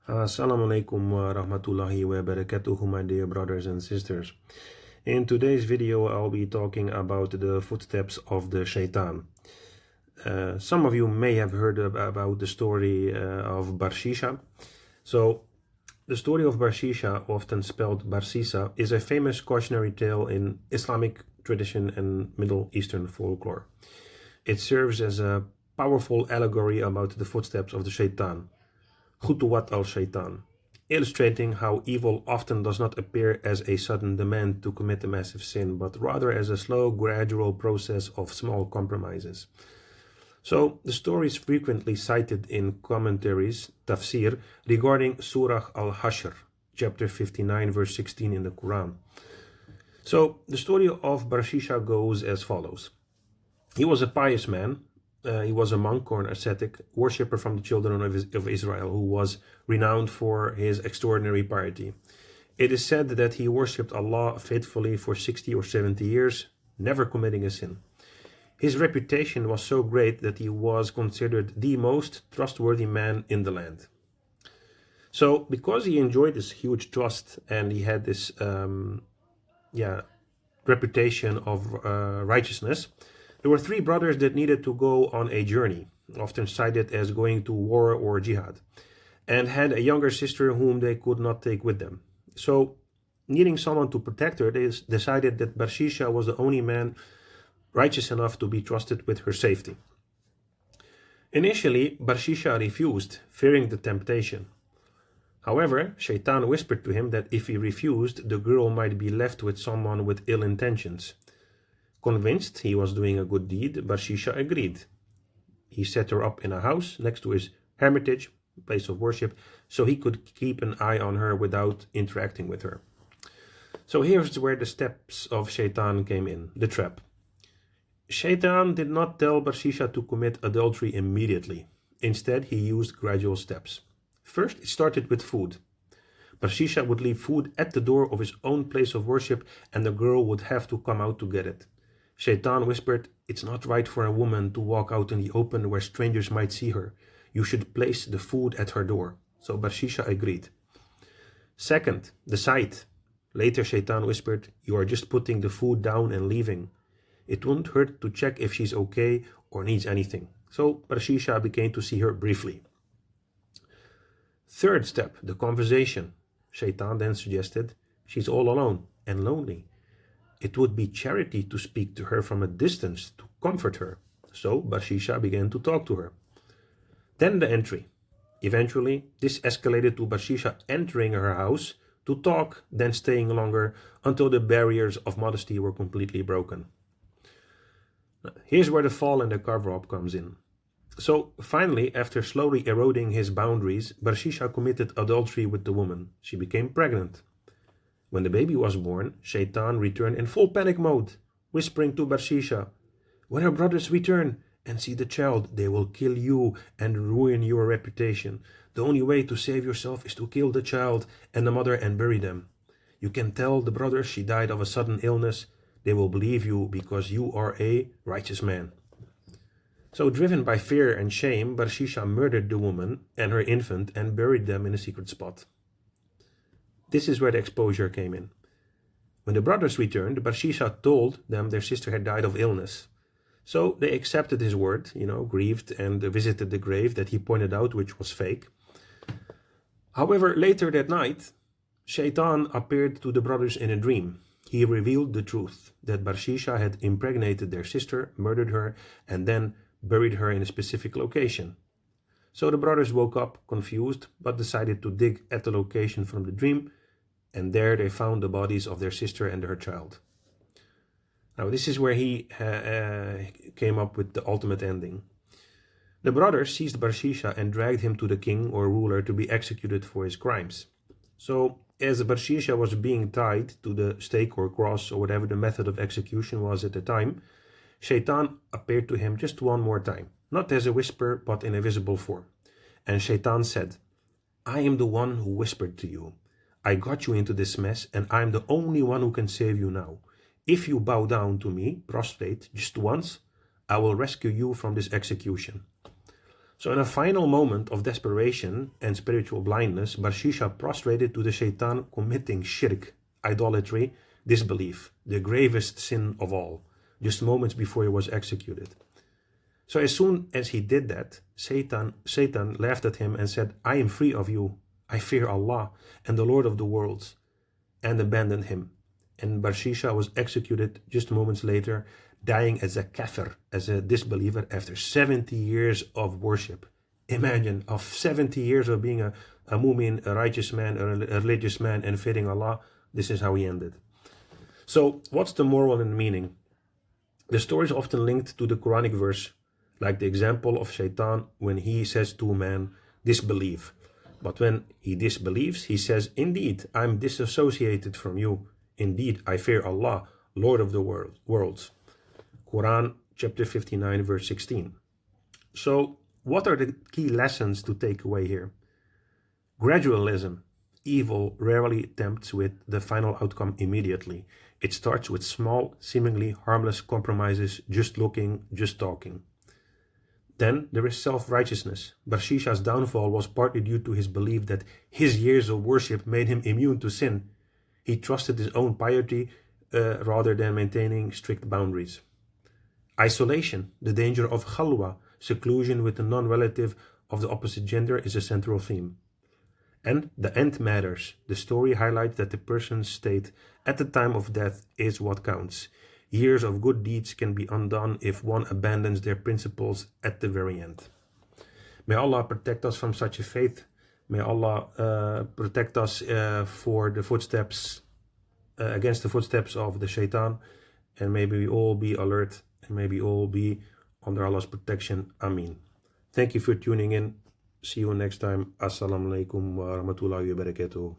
Assalamu alaikum wa rahmatullahi wa barakatuhu, my dear brothers and sisters. In today's video, I'll be talking about the footsteps of the Shaytan. Some of you may have heard about the story of Barsheesha. So, the story of Barsheesha, often spelled Barsheesha, is a famous cautionary tale in Islamic tradition and Middle Eastern folklore. It serves as a powerful allegory about the footsteps of the Shaytan, Khutuwat al-Shaytan, illustrating how evil often does not appear as a sudden demand to commit a massive sin, but rather as a slow, gradual process of small compromises. So, the story is frequently cited in commentaries, tafsir, regarding Surah al-Hashr, chapter 59, verse 16 in the Quran. So, the story of Barsheesha goes as follows. He was a pious man. He was a monk or an ascetic, worshipper from the children of Israel, who was renowned for his extraordinary piety. It is said that he worshipped Allah faithfully for 60 or 70 years, never committing a sin. His reputation was so great that he was considered the most trustworthy man in the land. So, because he enjoyed this huge trust and he had this reputation of righteousness, there were three brothers that needed to go on a journey, often cited as going to war or jihad, and had a younger sister whom they could not take with them. So, needing someone to protect her, they decided that Barsheesha was the only man righteous enough to be trusted with her safety. Initially, Barsheesha refused, fearing the temptation. However, Shaytan whispered to him that if he refused, the girl might be left with someone with ill intentions. Convinced he was doing a good deed, Barsheesha agreed. He set her up in a house next to his hermitage, place of worship, so he could keep an eye on her without interacting with her. So here's where the steps of Shaytan came in, the trap. Shaytan did not tell Barsheesha to commit adultery immediately. Instead, he used gradual steps. First, it started with food. Barsheesha would leave food at the door of his own place of worship, and the girl would have to come out to get it. Shaytan whispered, "It's not right for a woman to walk out in the open where strangers might see her. You should place the food at her door." So Barsheesha agreed. Second, the sight. Later Shaytan whispered, "You are just putting the food down and leaving. It won't hurt to check if she's okay or needs anything." So Barsheesha began to see her briefly. Third step, the conversation. Shaytan then suggested, "She's all alone and lonely. It would be charity to speak to her from a distance to comfort her." So Barsheesha began to talk to her. Then the entry. Eventually, this escalated to Barsheesha entering her house to talk, then staying longer until the barriers of modesty were completely broken. Here's where the fall and the cover-up comes in. So finally, after slowly eroding his boundaries, Barsheesha committed adultery with the woman. She became pregnant. When the baby was born, Shaytan returned in full panic mode, whispering to Barsheesha, "When her brothers return and see the child, they will kill you and ruin your reputation. The only way to save yourself is to kill the child and the mother and bury them. You can tell the brothers she died of a sudden illness. They will believe you because you are a righteous man." So, driven by fear and shame, Barsheesha murdered the woman and her infant and buried them in a secret spot. This is where the exposure came in. When the brothers returned, Barsheesha told them their sister had died of illness. So they accepted his word, grieved, and visited the grave that he pointed out, which was fake. However, later that night, Shaytan appeared to the brothers in a dream. He revealed the truth, that Barsheesha had impregnated their sister, murdered her, and then buried her in a specific location. So the brothers woke up confused, but decided to dig at the location from the dream, and there they found the bodies of their sister and her child. Now this is where he came up with the ultimate ending. The brothers seized Barsheesha and dragged him to the king or ruler to be executed for his crimes. So as Barsheesha was being tied to the stake or cross or whatever the method of execution was at the time, Shaytan appeared to him just one more time, not as a whisper, but in a visible form. And Shaytan said, "I am the one who whispered to you. I got you into this mess, and I am the only one who can save you now. If you bow down to me, prostrate, just once, I will rescue you from this execution." So in a final moment of desperation and spiritual blindness, Barsheesha prostrated to the Shaytan, committing shirk, idolatry, disbelief, the gravest sin of all, just moments before he was executed. So as soon as he did that, Satan laughed at him and said, I am free of you. I fear Allah and the Lord of the worlds, and abandoned him. And Barsheesha was executed just moments later, dying as a kafir, as a disbeliever, after 70 years of worship. Imagine, of 70 years of being a mu'min, a righteous man, a religious man, and fearing Allah, this is how he ended. So what's the moral and meaning? The story is often linked to the Quranic verse, like the example of Shaytan when he says to a man, disbelieve. But when he disbelieves, he says, indeed, I'm disassociated from you. Indeed, I fear Allah, Lord of the worlds. Quran chapter 59, verse 16. So what are the key lessons to take away here? Gradualism. Evil rarely tempts with the final outcome immediately. It starts with small, seemingly harmless compromises, just looking, just talking. Then there is self-righteousness. Barsheesha's downfall was partly due to his belief that his years of worship made him immune to sin. He trusted his own piety rather than maintaining strict boundaries. Isolation, the danger of khalwa, seclusion with a non-relative of the opposite gender, is a central theme. And the end matters. The story highlights that the person's state at the time of death is what counts. Years of good deeds can be undone if one abandons their principles at the very end. May Allah protect us from such a faith. May Allah protect us for the footsteps, against the footsteps of the Shaytan. And may we all be alert and may we all be under Allah's protection. Ameen. Thank you for tuning in. See you next time. Assalamu alaikum wa rahmatullahi wa barakatuh.